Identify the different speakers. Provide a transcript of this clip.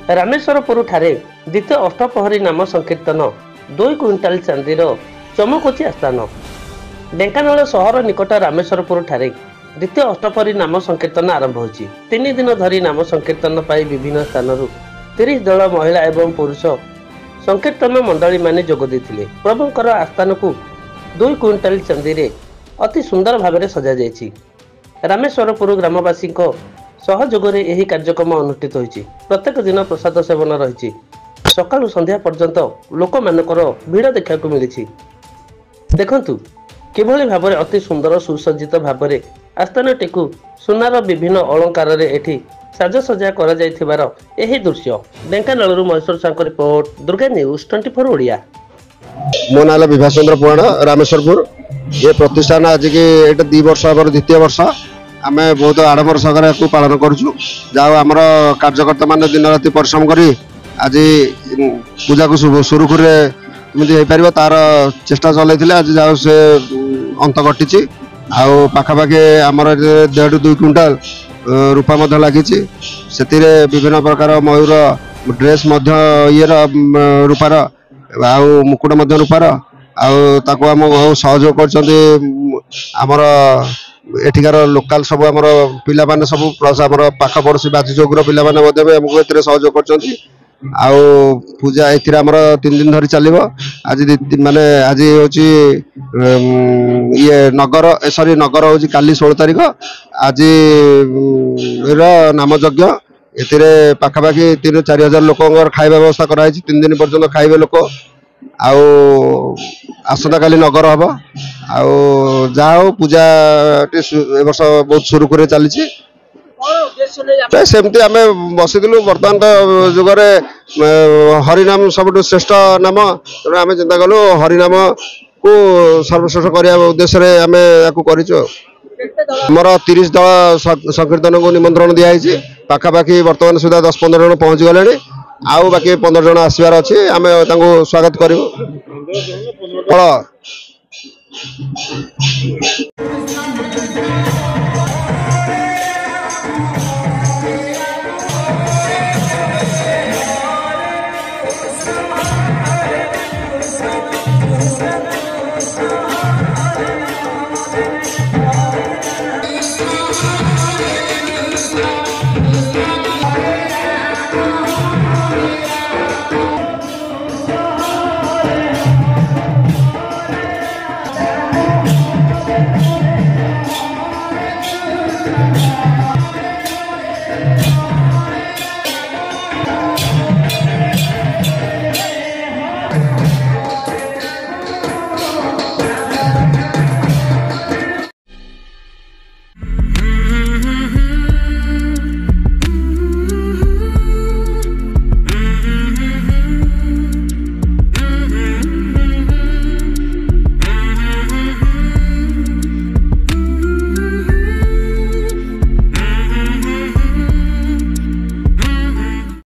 Speaker 1: रामेश्वरपुर ठारे द्वितीय अष्टपहरी नाम संकीर्तन 2 क्विंटाल चांदीर चमकुची आस्थान। ढेंकानाल सहर निकट रामेश्वरपुर ठारे द्वितीय अष्टपहरी नाम संकीर्तन आरंभ होछि। 3 दिन धरी नाम संकीर्तन पाई विभिन्न स्थानरू 30 दल महिला एवं पुरुष संकीर्तन मंडली माने जोग देथिले। प्रभुंकर आस्थान को 2 क्विंटाल चांदी रे अति सुंदर भाव सजा जाइछि। रामेश्वरपुर ग्रामवासी सहयोगरे यही कार्यक्रम अनुष्ठित होइछि। प्रत्येक दिन प्रसाद सेवन रही सकाळु संध्या पर्यंत लोक मानकर भीड़ देखा मिली। देखंतु किभली भाव अति सुंदर सुसज्जित भाव आस्थानटी सुनार विभिन्न अलंकार एठी साजसजा करा जायथिबार एही दृश्य। ढेंकानालରୁ महेश्वर साहଙ୍କ रिपोर्ट, दुर्गा न्यूज 24 ओडिया।
Speaker 2: मो ना विभास चंद्र पुराण, रामेश्वरपुर। ये प्रतिष्ठान आज की 2 वर्ष द्वितीय वर्ष आम बहुत आडम्बर सहकारे पालन करुचु। जहाँ आमर कार्यकर्ता मान दिन राति परिश्रम करी आज पूजा को सुरुखुर हो तार चेष्टा चलते आज जहाँ से अंत घटी। आखापाखि आमर 1.5 2 क्विंटाल रूपा लगी से विभिन्न प्रकार मयूर ड्रेस ये रूपार मुकुट रूपार आम सहयोग कर एठिकार लोकल सब आमर पिला माने सब प्लस आमर पाख पड़ोसी बाजीचौकर पिला माने आमको ए सहयोग कर पूजा ए आमर 3 दिन धरी चलो। आज माने आज ये नगर सॉरी नगर हूँ काली 16 तारीख। आज नाम यज्ञ ए पाखापाखि 3-4 हजार लोक खाଇବା व्यवस्था कराई। 3 दिन पर्यंत खाइबे लोक। आसंता काली नगर हम जहाँ हो पूजा वर्ष बहुत सुरुखुरे चली। सेमती आम बसीलु बर्तमान तो जुगरे हरिनाम सब श्रेष्ठ नाम तेना आम चिंता कलु हरिनाम को सर्वश्रेष्ठ करने उद्देश्य आम कर 30 दल संकीर्तन को निमंत्रण दिखाई। पाखापाखि बर्तमान सुधा 10-15 जन पहुँची गले। आउ बाकी 15 जन आसबार अच्छे आम स्वागत करूँ।